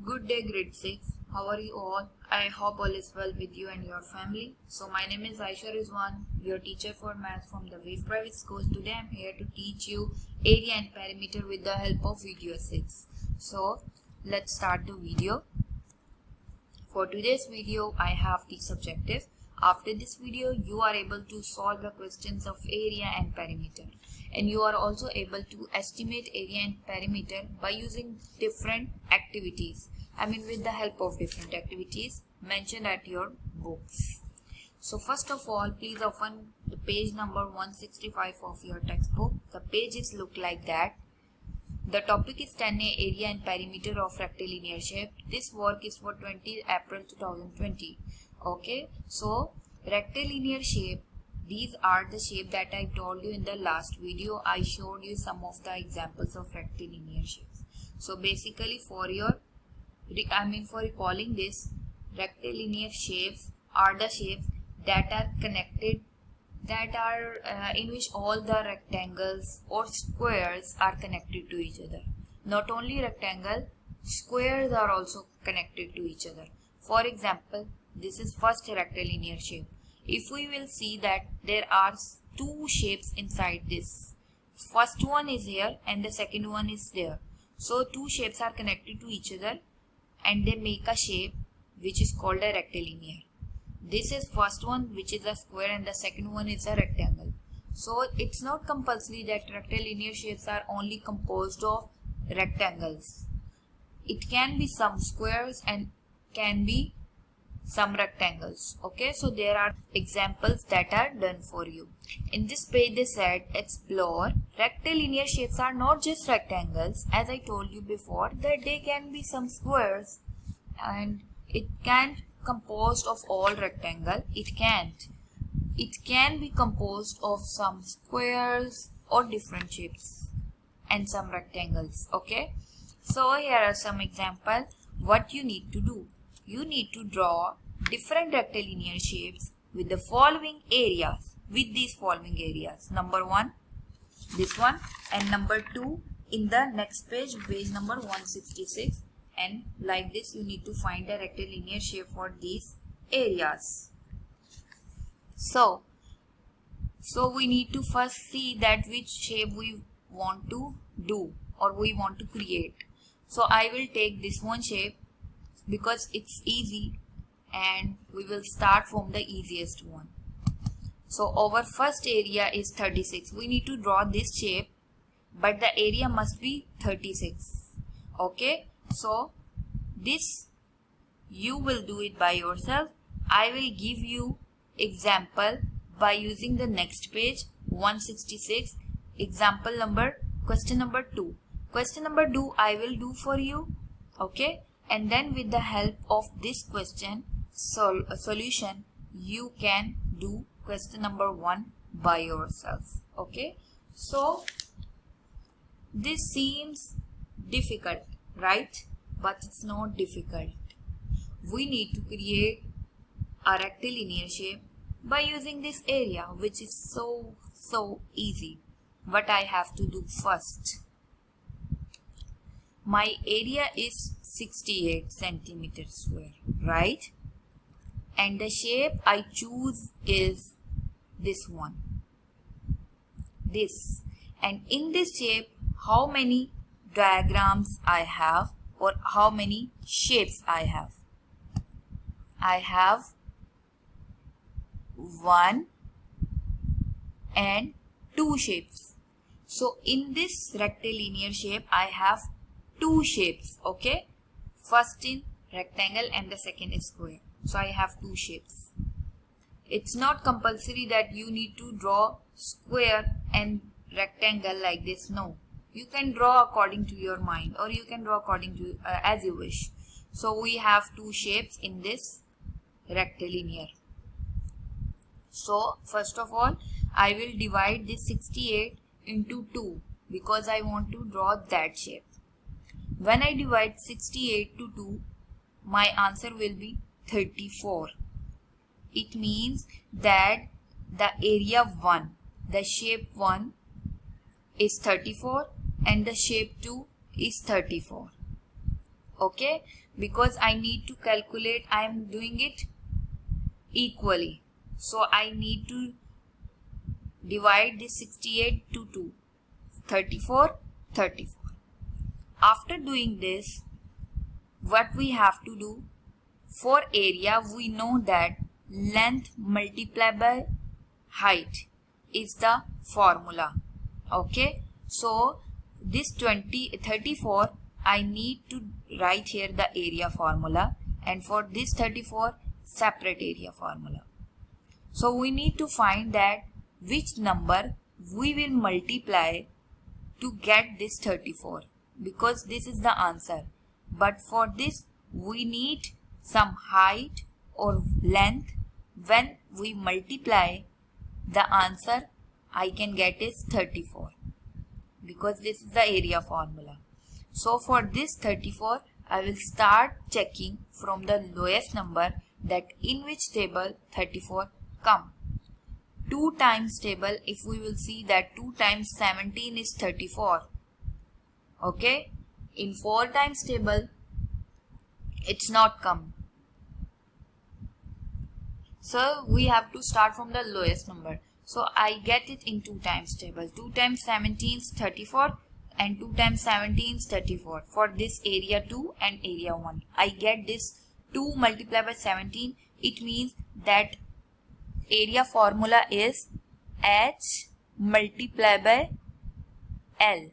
Good day, grade 6. How are you all? I hope all is well with you and your family. So, my name is Aisha Rizwan, your teacher for math from the Wave Private School. Today, I am here to teach you area and perimeter with the help of video 6. So, let's start the video. For today's video, I have this objective. After this video, you are able to solve the questions of area and perimeter. And you are also able to estimate area and perimeter by using different activities. With the help of different activities mentioned at your books. So first of all, please open the page number 165 of your textbook. The pages look like that. The topic is 10A area and perimeter of rectilinear shape. This work is for 20 April 2020. Okay, so rectilinear shape. These are the shape that I told you in the last video. I showed you some of the examples of rectilinear shapes. So basically for recalling this, rectilinear shapes are the shapes that are connected, in which all the rectangles or squares are connected to each other. Not only rectangle, squares are also connected to each other. For example, this is first rectilinear shape. If we will see that there are two shapes inside this. First one is here and the second one is there. So two shapes are connected to each other and they make a shape which is called a rectilinear. This is first one which is a square and the second one is a rectangle. So it's not compulsory that rectilinear shapes are only composed of rectangles. It can be some squares and can be some rectangles. Okay, so there are examples that are done for you. In this page they said explore rectilinear shapes are not just rectangles, as I told you before that they can be some squares and it can't composed of all rectangle. It can be composed of some squares or different shapes and some rectangles. Okay, so here are some examples. What you need to do: you need to draw different rectilinear shapes with the following areas, with these following areas. Number 1, this one, and number 2 in the next page, page number 166. And like this, you need to find a rectilinear shape for these areas. So we need to first see that which shape we want to do or we want to create. So I will take this one shape because it's easy and we will start from the easiest one. So our first area is 36. We need to draw this shape, but the area must be 36. Okay, so this you will do it by yourself. I will give you example by using the next page 166. Example number, question number 2. Question number 2 I will do for you. Okay, and then with the help of this question solution you can do question number 1 by yourself. Okay, so this seems difficult, right? But it's not difficult. We need to create a rectilinear shape by using this area, which is so easy. What I have to do first, my area is 68 centimeters square, right? And the shape I choose is this one, this. And in this shape, how many diagrams I have or how many shapes I have? I have 1 and 2 shapes. So in this rectilinear shape, I have 2 shapes. Okay, first in rectangle and the second is square. So I have 2 shapes. It's not compulsory that you need to draw square and rectangle like this. No, you can draw according to your mind or you can draw according to as you wish. So we have 2 shapes in this rectilinear. So first of all, I will divide this 68 into 2 because I want to draw that shape. When I divide 68 to 2, my answer will be 34. It means that the area 1, the shape 1 is 34 and the shape 2 is 34. Okay, because I need to calculate, I am doing it equally, so I need to divide this 68 to 2, 34, 34. After doing this, what we have to do, for area we know that length multiplied by height is the formula. Okay, so this 34 I need to write here the area formula, and for this 34 separate area formula. So we need to find that which number we will multiply to get this 34, because this is the answer. But for this we need some height or length. When we multiply, the answer I can get is 34, because this is the area formula. So for this 34, I will start checking from the lowest number that in which table 34 come. 2 times table, if we will see that 2 times 17 is 34. Okay, in 4 times table it's not come. So we have to start from the lowest number. So I get it in 2 times table. 2 times 17 is 34 and 2 times 17 is 34. For this area 2 and area 1, I get this 2 multiplied by 17. It means that area formula is H multiplied by L.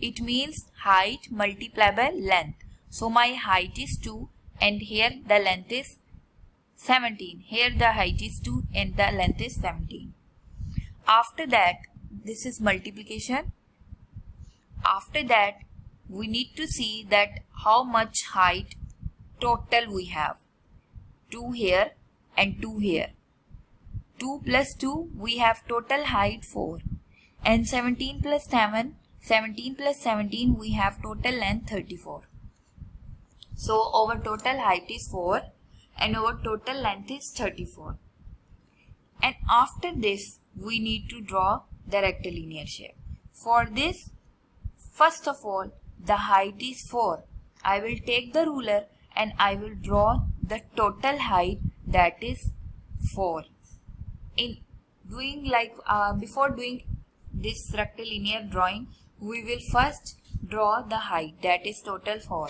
It means height multiplied by length. So my height is 2 and here the length is 17. Here the height is 2 and the length is 17. After that, this is multiplication. After that, we need to see that how much height total we have. 2 here and 2 here. 2 plus 2, we have total height 4. And 17 plus 7, 17 plus 17, we have total length 34. So our total height is 4 and our total length is 34. And after this, we need to draw the rectilinear shape. For this, first of all, the height is 4. I will take the ruler and I will draw the total height, that is 4. In doing before doing this rectilinear drawing, we will first draw the height, that is total 4.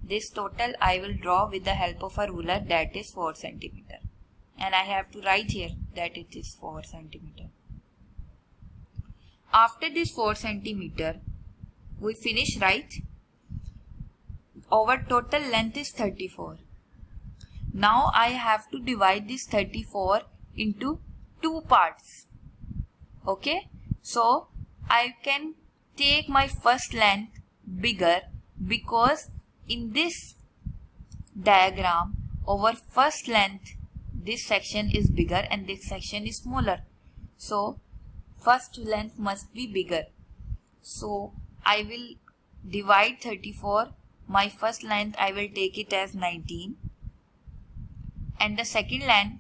This total I will draw with the help of a ruler, that is 4 cm. And I have to write here that it is 4 cm. After this 4 cm, we finish, right? Our total length is 34. Now I have to divide this 34 into 2 parts. Okay, so I can take my first length bigger, because in this diagram our first length, this section is bigger and this section is smaller. So first length must be bigger. So I will divide 34. My first length I will take it as 19. And the second length,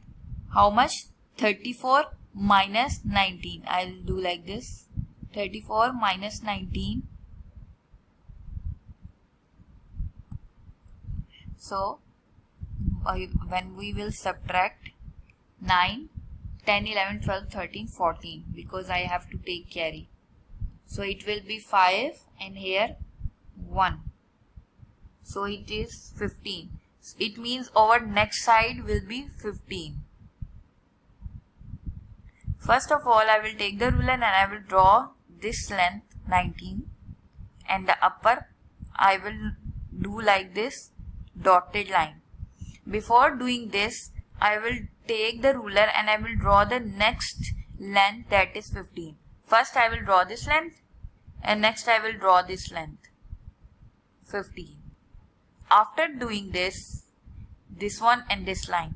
how much? 34 minus 19. I will do like this. 34 minus 19. So when we will subtract 9, 10, 11, 12, 13, 14, because I have to take carry. So it will be 5 and here 1. So it is 15. It means our next side will be 15. First of all, I will take the ruler and I will draw this length 19, and the upper I will do like this dotted line. Before doing this, I will take the ruler and I will draw the next length, that is 15. First I will draw this length and next I will draw this length 15. After doing this one and this line,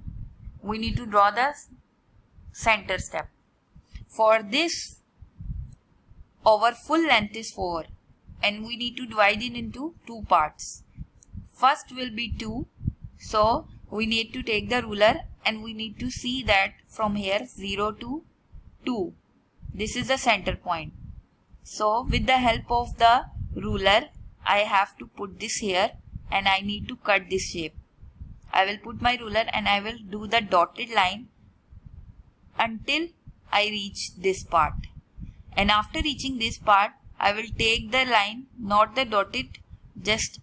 we need to draw the center step. For this, our full length is 4 and we need to divide it into 2 parts. First will be 2. So we need to take the ruler and we need to see that from here 0 to 2. This is the center point. So with the help of the ruler, I have to put this here and I need to cut this shape. I will put my ruler and I will do the dotted line until I reach this part. And after reaching this part, I will take the line, not the dotted, just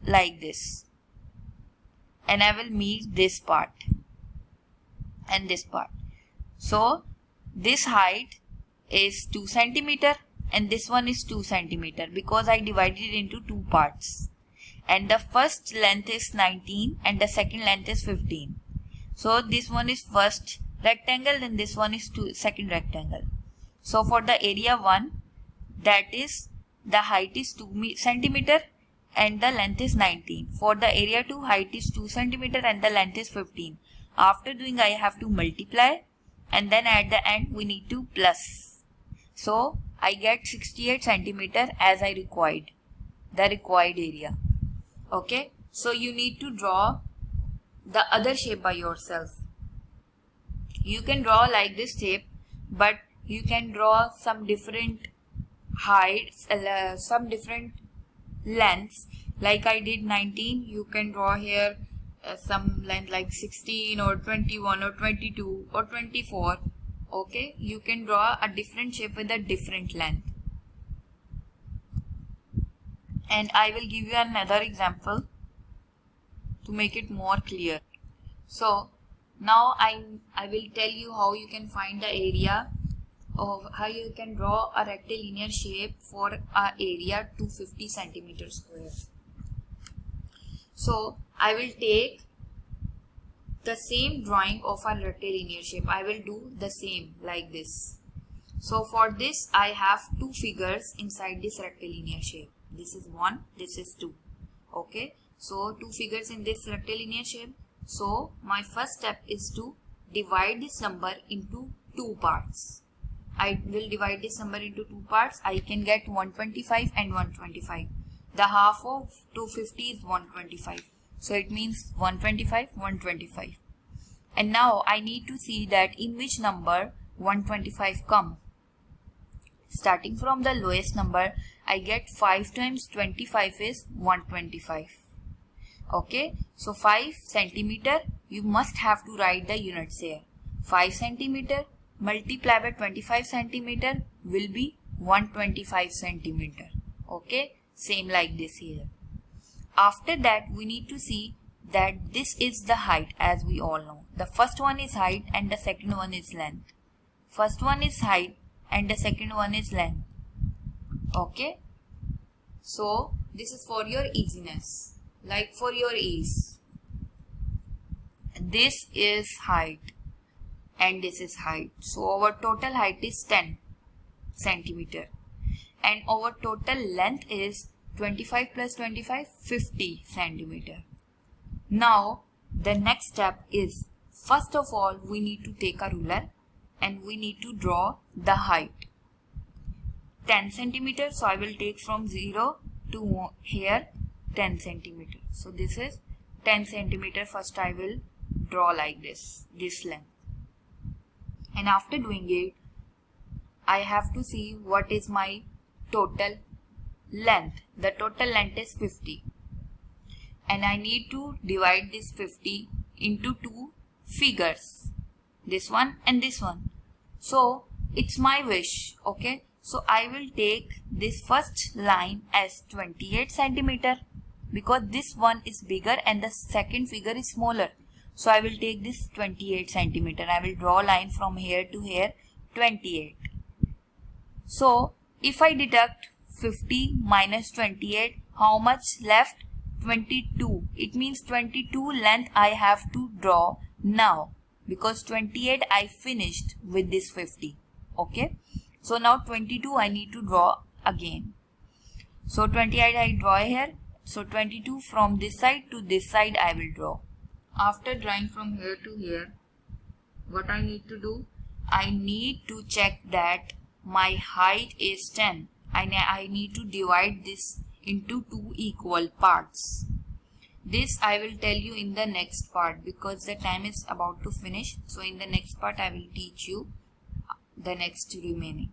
like this. And I will meet this part and this part. So this height is 2 cm and this one is 2 cm because I divided it into two parts. And the first length is 19 and the second length is 15. So this one is first rectangle and this one is second rectangle. So for the area 1, that is the height is 2 cm and the length is 19. For the area 2, height is 2 cm and the length is 15. After doing, I have to multiply and then at the end we need to plus. So I get 68 cm as I required, the required area. Okay, so you need to draw the other shape by yourself. You can draw like this shape, but you can draw some different heights, some different lengths. Like I did 19, you can draw here some length like 16 or 21 or 22 or 24. Okay, you can draw a different shape with a different length. And I will give you another example to make it more clear. So now I will tell you how you can find the area of how you can draw a rectilinear shape for a area 250 centimeter square. So I will take the same drawing of a rectilinear shape. I will do the same like this. So for this I have two figures inside this rectilinear shape. This is 1, this is 2. Okay, so two figures in this rectilinear shape. So my first step is to divide this number into two parts. I will divide this number into two parts. I can get 125 and 125. The half of 250 is 125. So it means 125, 125. And now I need to see that in which number 125 come. Starting from the lowest number, I get 5 times 25 is 125. Okay, so 5 centimeter, you must have to write the units here. 5 centimeter multiplied by 25 centimeter will be 125 centimeter. Okay, same like this here. After that, we need to see that this is the height, as we all know. The first one is height and the second one is length. First one is height and the second one is length. Okay, so this is for your easiness, like for your ease. This is height and this is height. So our total height is 10 centimeter and our total length is 25 plus 25, 50 centimeter. Now the next step is, first of all, we need to take a ruler and we need to draw the height. 10 centimeter, so I will take from 0 to here 10 centimeter. So this is 10 centimeter. First I will draw like this length. And after doing it, I have to see what is my total length. The total length is 50. And I need to divide this 50 into two figures. This one and this one. So it's my wish. Okay. So I will take this first line as 28 centimeter because this one is bigger and the second figure is smaller. So I will take this 28 centimeter. I will draw a line from here to here, 28. So if I deduct 50 minus 28, how much left? 22. It means 22 length I have to draw now because 28 I finished with this 50. Okay. So now 22 I need to draw again. So 28 I draw here. So 22 from this side to this side I will draw. After drawing from here to here, what I need to do? I need to check that my height is 10. I need to divide this into two equal parts. This I will tell you in the next part because the time is about to finish. So in the next part I will teach you the next remaining.